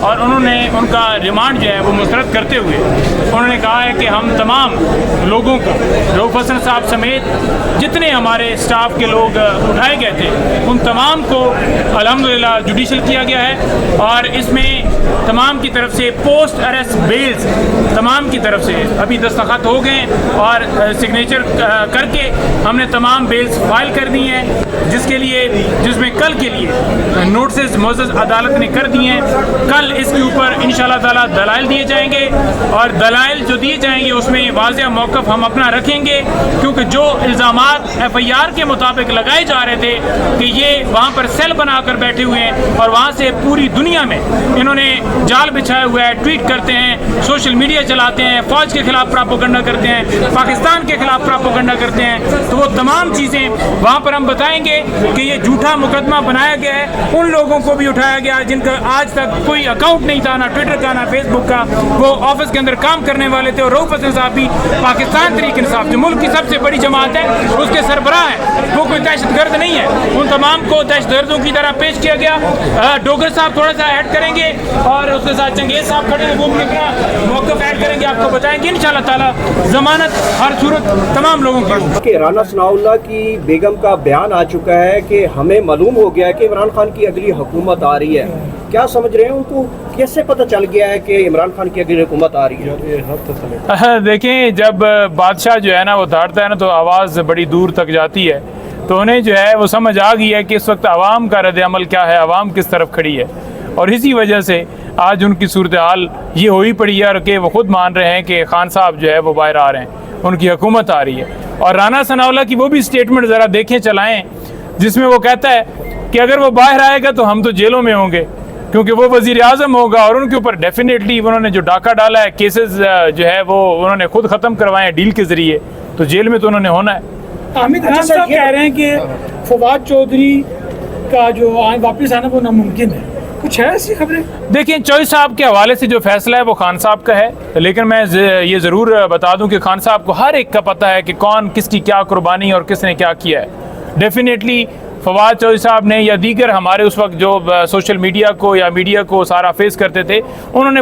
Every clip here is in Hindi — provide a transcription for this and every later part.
और उन्होंने उनका रिमांड जो है वो मुस्तरद करते हुए उन्होंने कहा है कि हम तमाम लोगों को, रऊफ़ हसन साहब समेत जितने हमारे स्टाफ के लोग उठाए गए थे, उन तमाम को अल्हम्दुलिल्लाह जुडिशल किया गया है। और इसमें तमाम की तरफ से पोस्ट अरेस्ट बेल्स तमाम की तरफ से अभी दस्तखत हो गए और सिग्नेचर करके हमने तमाम बेल्स फाइल कर दी हैं, जिसमें कल के लिए नोटिस मोअज़्ज़ज़ अदालत ने कर दिए हैं। कल इसके ऊपर इंशाअल्लाह ताला दलाइल दिए जाएंगे और दलाइल जो दिए जाएंगे उसमें वाज़ेह मौक़िफ़ हम अपना रखेंगे, क्योंकि जो इल्ज़ामात FIR के मुताबिक लगाए जा रहे थे कि ये वहाँ पर सेल बनाकर बैठे हुए हैं और वहाँ से पूरी दुनिया में इन्होंने जाल बिछाया हुआ है, ट्वीट करते हैं, सोशल मीडिया चलाते हैं, फ़ौज के खिलाफ प्रोपेगेंडा करते हैं, पाकिस्तान के खिलाफ प्रोपेगेंडा करते हैं, तो वो तमाम चीज़ें वहाँ पर हम बताएंगे कि ये झूठा मुकदमा बनाया गया है। उन लोगों को भी उठाया गया जिनका आज तक कोई अकाउंट नहीं था, ना ट्विटर का ना फेसबुक का, वो ऑफिस के अंदर काम करने वाले थे। और रऊफ़ हसन साहब भी पाकिस्तान तहरीक इंसाफ जो मुल्क की सबसे बड़ी जमात है उसके सरबराह है, वो कोई दहशतगर्द नहीं है। उन तमाम को दहशतगर्दों की तरह पेश किया गया। डोगर साहब थोड़ा सा ऐड करेंगे और उसके साथ चंगेज़ साहब खड़े हैं, वो भी अपना मौक़िफ़ ऐड करेंगे, आपको बताएंगे इंशाअल्लाह ताला ज़मानत हर सूरत तमाम लोगों की। राना सनाउल्लाह की बेगम का बयान आ चुका है कि हमें मालूम हो गया है कि इमरान खान की अगली हुकूमत आ रही है, क्या समझ रहे हैं? उनको कैसे पता चल गया है कि इमरान खान की अगली हुकूमत आ रही है? देखें, जब बादशाह जो है ना वो दहाड़ता है ना तो आवाज़ बड़ी दूर तक जाती है, तो उन्हें जो है वो समझ आ गई है कि इस वक्त आवाम का रद्द-ए-अमल क्या है, आवाम किस तरफ खड़ी है। और इसी वजह से आज उनकी सूरत हाल ये हो ही पड़ी है कि वो ख़ुद मान रहे हैं कि खान साहब जो है वो बाहर आ रहे हैं, उनकी हुकूमत आ रही है। और राना सनाउल्लाह की वो भी स्टेटमेंट ज़रा देखें, चलाएँ, जिसमें वो कहता है कि अगर वो बाहर आएगा तो हम तो जेलों में होंगे, क्योंकि वो वज़ीर आज़म होगा और उनके ऊपर डेफिनेटली उन्होंने जो डाका डाला है, केसेस जो है वो उन्होंने खुद ख़त्म करवाए हैं डील के ज़रिए, तो जेल में तो उन्होंने होना है। हामिद खान साहब कह रहे हैं कि फवाद चौधरी का जो वापस आना वो नामुमकिन है, कुछ है ऐसी खबरें? देखिए, चौधरी साहब के हवाले से जो फैसला है वो खान साहब का है, लेकिन मैं ये ज़रूर बता दूं कि खान साहब को हर एक का पता है कि कौन किसकी क्या कुर्बानी और किसने क्या किया है। डेफिनेटली फवाद चौधरी साहब ने या दीगर हमारे उस वक्त जो सोशल मीडिया को या मीडिया को सारा फेस करते थे, उन्होंने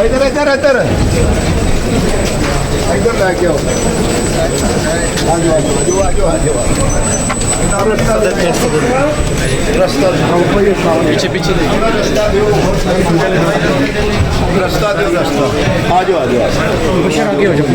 इधर इधर इधर इधर लाके आओ, रास्ता पीछे पीछे रास्ता दो, रास्ता आ जाओ, आगे हो जाओ।